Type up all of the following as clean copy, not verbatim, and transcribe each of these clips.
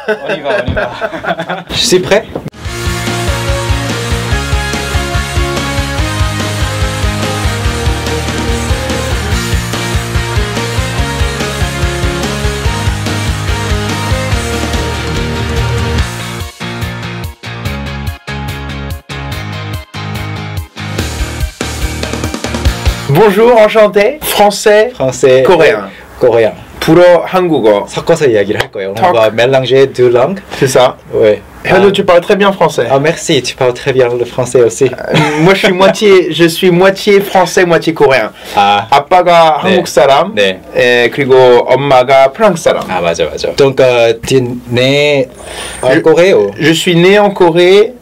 On y va, on y va. Je suis prêt. Bonjour, enchanté. Français, Français, coréen. coréen. 불어, 한국어. 섞어서 이야기를 할 거예요. On Talk. va mélanger deux langues. C'est ça. Ouais. Hello, tu parles très bien français. Ah merci, tu parles très bien le français aussi. Moi, je suis moitié français, moitié coréen. 아, 아빠가 네. 한국 사람, 네. 그리고 엄마가 프랑스 사람. 아 맞아. Donc tu es né en Corée ou? Je suis né en Corée.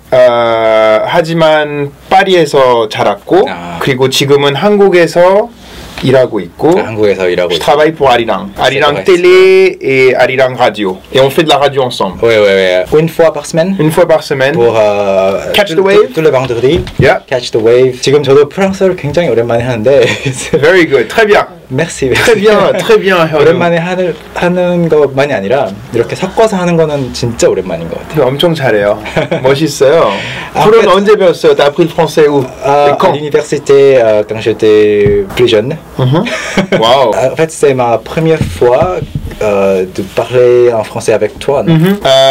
하지만 파리에서 자랐고 아. 그리고 지금은 한국에서 일하고 있고 한국에서 일하고 je 있어. travaille pour Arirang. Arirang vrai. Télé et Arirang Radio. Et on fait de la radio ensemble. Ouais. Une fois par semaine Une fois par semaine. pour Catch the wave. tous les vendredis. Yeah. Catch the wave. 지금 저도 프랑스어를 굉장히 오랜만에 하는데 Very good. Très bien. merci. Très bien. 현우. 오랜만에 하는 것만이 아니라 이렇게 섞어서 하는 거는 진짜 오랜만인 것 같아요. 엄청 잘해요. 멋있어요. En 프로는 fait- 언제 배웠어요? T'as appris le français où? Et À quand? l'université, quand j'étais plus jeune. Waouh. En fait, c'est ma première fois de parler en français avec toi. Non?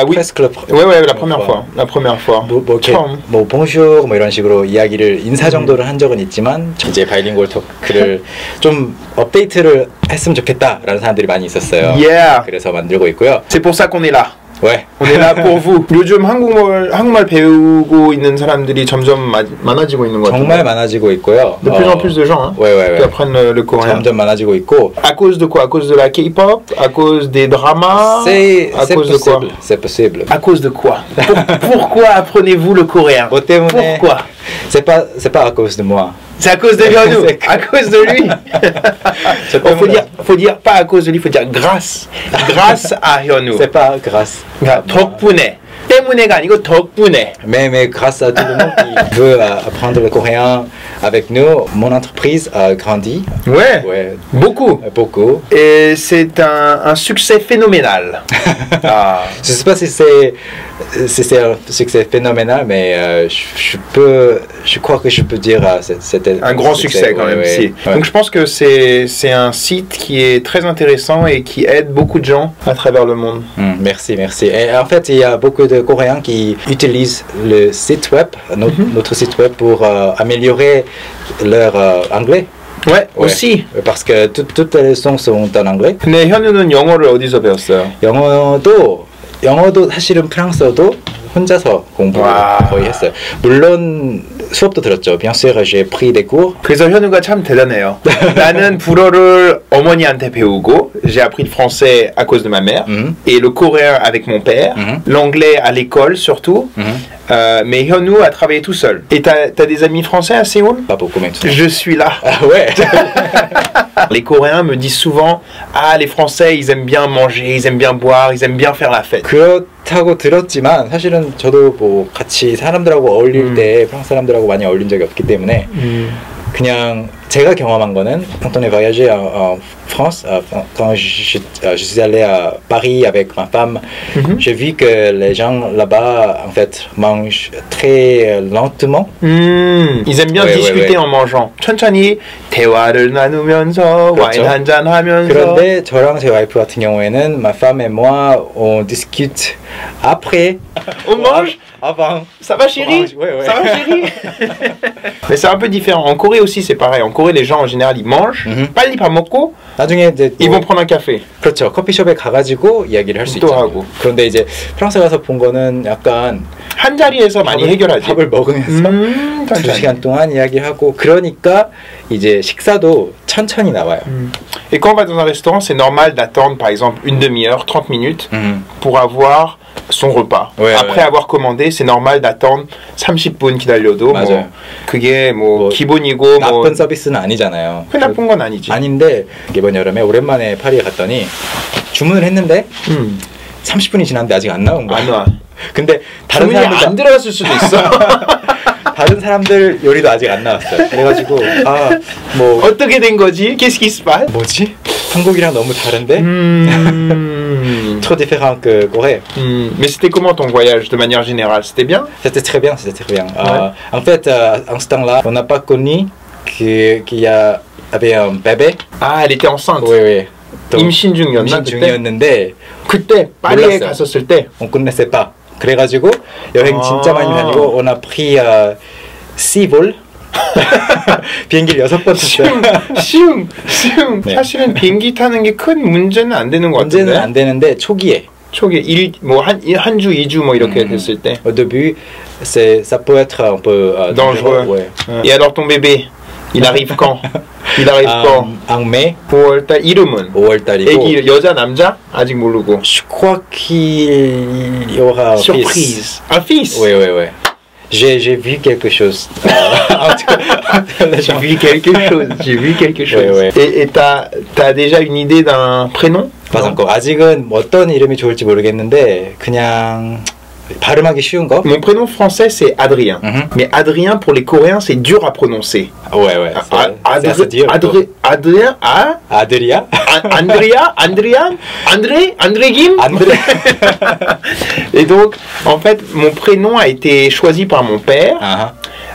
Oui. Presque la Ouais, la première fois. La première fois. 뭐 이렇게 처음. 뭐 bonjour 뭐 이런 식으로 이야기를 인사 정도를 한 적은 있지만 이제 바이링구얼 토크를 좀 업데이트를 했으면 좋겠다라는 사람들이 많이 있었어요. Yeah. 그래서 만들고 있고요. C'est pour ça qu'on est là. 왜? On est là pour vous. 요즘 한국말 배우고 있는 사람들이 점점 많아지고 있는 것 같아요. 정말 많아지고 있고요. De plus en plus de gens hein, ouais. qui apprennent le coréen. 점점 많아지고 있고. À cause de quoi? À cause de la K-pop? À cause des dramas? À cause de quoi? C'est possible. À cause de quoi? Pourquoi apprenez-vous le coréen? 뭐 때문에? Pourquoi? C'est pas à cause de moi. C'est à cause de Hyunwoo, C'est- à cause de lui. Faut dire pas à cause de lui, faut dire grâce à Hyunwoo. C'est pas grâce. 덕분에. 때문에가 아니고 덕분에. Mais grâce à tout le monde qui veut apprendre le coréen avec nous, mon entreprise a grandi. Ouais. Ouais, Beaucoup. beaucoup. Et c'est un succès phénoménal. Ah. Je sais pas si c'est un succès phénoménal, mais je crois que je peux dire c'était Un grand succès quand même. Si. Ouais. Donc je pense que c'est un site qui est très intéressant et qui aide beaucoup de gens à travers le monde. Merci. Et en fait, il y a beaucoup de Coréens qui utilisent le site web, notre site web, pour améliorer leur anglais. Ouais, aussi. Parce que toutes les leçons sont en anglais. 근데 현우는 영어를 어디서 배웠어요? 영어도 사실은 프랑스어도 혼자서 공부를 와. 거의 했어요. 물론 수업도 들었죠. Bien sûr, j'ai pris des cours. 그래서 현우가 참 대단해요. 나는 불어를 어머니한테 배우고 j'ai appris le français à cause de ma mère et le coréen avec mon père, l'anglais à l'école surtout. Mais Hyunwoo a travaillé tout seul. Et t'as des amis français à Séoul? Pas beaucoup maintenant. Je suis là. Ah ouais. Les Coréens me disent souvent ah les Français ils aiment bien manger, ils aiment bien boire, ils aiment bien faire la fête. 그렇다고 들었지만 사실은 저도 뭐 같이 사람들하고 어울릴 때 프랑스 사람들하고 많이 어울린 적이 없기 때문에 그냥 제가 경험한 거는 quand on est voyagé en France, quand je suis allé à Paris avec ma femme, j'ai vu que les gens là-bas en fait mangent très lentement. Ils aiment bien discuter en mangeant. 천천히 대화를 나누면서 그렇죠. 와인 한잔 하면서. 그런데 저랑 제 와이프 같은 경우에는 ma femme et moi on discute après. On mange. Avant. Ça va chérie? Ouais. Ça va chérie? Mais c'est un peu différent. En Corée aussi c'est pareil. En Corée les gens en général ils mangent. 빨리 밥 먹고 나중에 이제 ils vont prendre un café. 그렇죠. 커피숍에 가가지고 이야기를 할 수 또 있잖아요. 하고. 그런데 이제 프랑스 가서 본 거는 약간 한 자리에서 많이 해결하지. 밥을 먹으면서 두 천천히. 시간 동안 이야기하고 그러니까 이제 식사도 천천히 나와요. Et quand on va dans un restaurant, c'est normal d'attendre par exemple une demi-heure, 30 minutes pour avoir son repas. Après avoir commandé, c'est normal d'attendre 30분 기다려도 뭐 그게 뭐 기본이고 나쁜 뭐 서비스는 아니잖아요. 그 나쁜 건 아니지. 아닌데 이번 여름에 오랜만에 파리에 갔더니 주문을 했는데 30분이 지났는데 아직 안 나온 거야. 안 와. 근데 다른 주문이 사람들 안 들어왔을 수도 있어. 다른 사람들 요리도 아직 안 나왔어요. 그래가지고 뭐 어떻게 된 거지? Qu'est-ce qui se passe? 뭐지? 한국이랑 너무 다른데? trop différent que Corée. Mais c'était comment ton voyage de manière générale? C'était bien? C'était très bien, c'était très bien. Ouais. En fait, en ce temps-là, on n'a pas connu qu'il avait un bébé. Ah, elle était enceinte. Oui, oui. 임신 중이었나? 임신 중이었는데 그때 파리에 몰랐어요. 갔었을 때. on connaissait pas. 그래가지고 여행 진짜 많이 다니고 on a pris 6 vols. 비행기를 6번 탔어요. 쉬움. 네. 사실은 비행기 타는 게 큰 문제는 안 되는 것 같은데. 문제는 안 되는데 초기에 초기 한 주, 2주 뭐 이렇게 됐을 때. au début ça peut être un peu dangereux. Ouais. Et alors ton bébé, il arrive quand? Il arrive quand? en mai 5월달. 이름은? 5월달이고 애기 여자 남자? 아직 모르고. je crois qu'il y aura un Surprise. fils. Un fils? Oui, oui, oui. J'ai vu quelque chose. En tout cas, J'ai vu quelque chose. Ouais, ouais. Et t'as déjà une idée d'un prénom? Pas encore. 아직은 어떤 이름이 좋을지 모르겠는데 그냥 발음하기 쉬운 거. Mon prénom français c'est Adrien. Mais Adrien pour les Coréens c'est dur à prononcer. Ouais, ouais. C'est assez dur. Adrien, ah? Adria. André Kim? André. Et donc, en fait, mon prénom a été choisi par mon père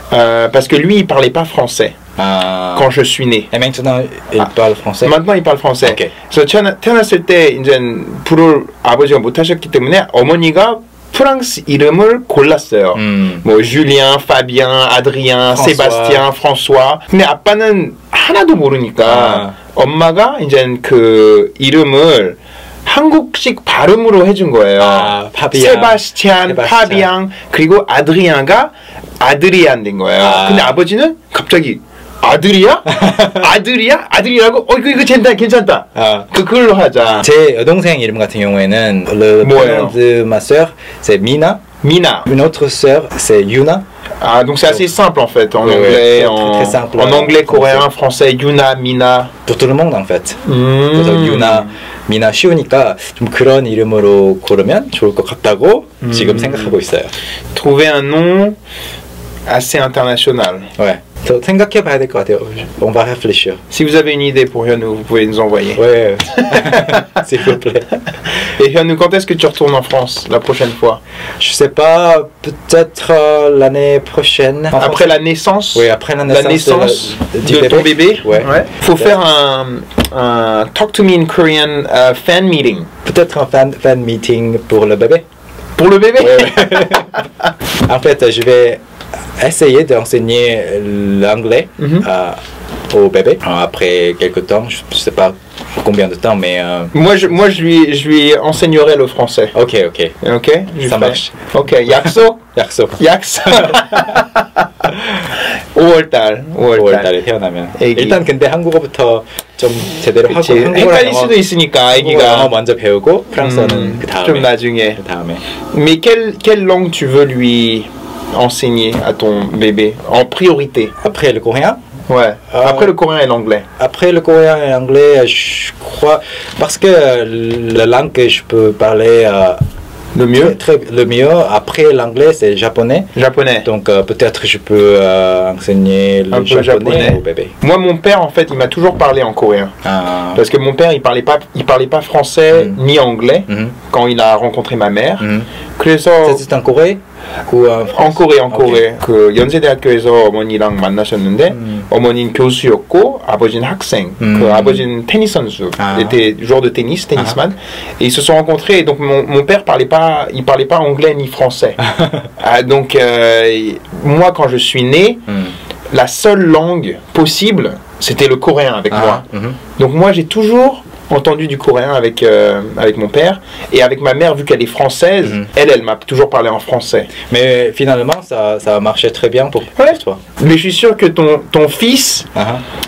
parce que lui, il parlait pas français quand je suis né. Et maintenant, il parle français. Maintenant, il parle français. Okay. 그래서 태어났을 때 이제 부를 아버지가 못 하셨기 때문에 어머니가 프랑스 이름을 골랐어요. 뭐 줄리안, 파비안, 아드리안, 세바스티안, 프랑스와. 근데 아빠는 하나도 모르니까 엄마가 이제 그 이름을 한국식 발음으로 해준 거예요. 파비앙, 세바스티안, 파비앙, 그리고 아드리안가 아드리안 된 거예요. 근데 아버지는 갑자기 아들이야? 아들이라고? 이거 괜찮다. 그걸로 하자. 제 여동생 이름 같은 경우에는 le prénom de ma sœur c'est Mina. Une autre sœur c'est Yuna. Ah, donc c'est assez simple en fait, en anglais, très simple, en anglais, coréen, français, Yuna, Mina. Pour tout le monde en fait. 그래서 Yuna, Mina 쉬우니까 좀 그런 이름으로 고르면 좋을 것 같다고 지금 생각하고 있어요. Trouver un nom assez international. Ouais. 생각해 봐야 될 것 같아요. On va réfléchir. Si vous avez une idée pour Hyunwoo, vous pouvez nous envoyer. Ouais. S'il vous plaît. Et Hyunwoo, quand est-ce que tu retournes en France la prochaine fois? Je sais pas, peut-être l'année prochaine. Après la naissance? Oui, après la naissance de ton bébé. Ouais. Faut faire un Talk to Me in Korean fan meeting. Peut-être un fan meeting pour le bébé. Pour le bébé? Ouais. En fait, je vais essayer d'enseigner l'anglais au bébé après quelques temps. Je ne sais pas combien de temps, mais... Moi, je lui enseignerai le français. Ok. Ça marche. Ok, 약속. 5월달에 태어나면 애기. 일단 근데 한국어부터 좀 제대로 하고 헷갈릴 수도 있으니까 애기가 영어 먼저 배우고 프랑스어는 그 다음에 좀 나중에. Mais quelle langue tu veux lui enseigner à ton bébé en priorité? Après le coréen? Ouais. Après le coréen et l'anglais. Après le coréen et l'anglais, je crois parce que la langue que je peux parler le mieux, le mieux après l'anglais c'est japonais. Donc peut-être je peux enseigner le japonais au bébé. Moi mon père en fait il m'a toujours parlé en coréen. Parce que mon père il parlait pas français ni anglais quand il a rencontré ma mère. C'est en Corée? en Corée. 그 연세대학교에서 어머니랑 만나셨는데 어머니는 교수였고 아버지는 학생. 그 아버지는 테니스 선수. Il était joueur de tennis, tennisman. Et ils se sont rencontrés et donc mon père parlait pas anglais ni français. Donc moi quand je suis né, la seule langue possible, c'était le coréen avec moi. Donc moi j'ai toujours entendu du coréen avec mon père et avec ma mère vu qu'elle est française, elle m'a toujours parlé en français. Mais finalement ça a marché très bien pour toi. Mais je suis sûr que ton fils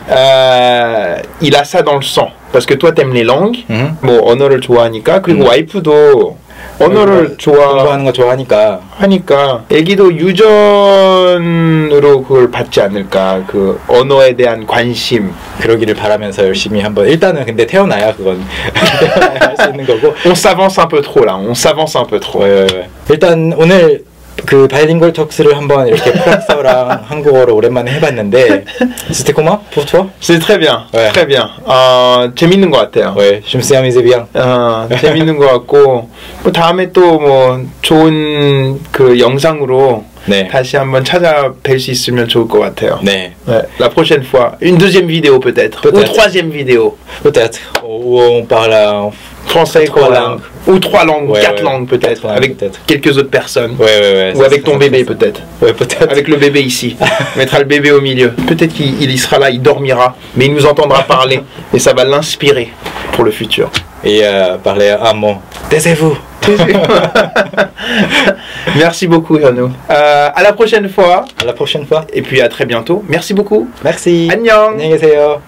il a ça dans le sang parce que toi t'aimes les langues. 뭐 언어를 좋아하니까 그리고 와이프도 언어를 공부하는 거 좋아하니까 애기도 유전으로 그걸 받지 않을까 그 언어에 대한 관심. 그러기를 바라면서 열심히 한번 일단은 근데 태어나야 그건 할 수 있는 거고. On s'avance un peu trop là. Ouais. 일단 오늘 그 바이링구얼 톡스를 한번 이렇게 프랑스어랑 한국어로 오랜만에 해봤는데 c'était comment pour toi? C'est très bien, ouais. très bien. 재밌는 것 같아요. Ouais, je me suis amusé bien. 재밌는 것 같고 뭐 다음에 또 뭐 좋은 그 영상으로 네. 다시 한번 찾아뵐 수 있으면 좋을 것 같아요. 네. Ouais, la prochaine fois, une deuxième vidéo peut-être. Ou troisième vidéo. Peut-être. Où on parle en français, trois langues. Ou 3 langues, ouais, 4 ouais. langues peut-être, avec peut-être. quelques autres personnes. Ouais, ou avec ton bébé peut-être. Ouais, peut-être. Avec le bébé ici. On mettra le bébé au milieu. Peut-être qu'il y sera là, il dormira, mais il nous entendra parler et ça va l'inspirer pour le futur. Et parler un mot. Taisez-vous. Merci beaucoup, Hirno. À la prochaine fois. À la prochaine fois. Et puis à très bientôt. Merci beaucoup. Merci. Annyeong. 안녕히 계세요.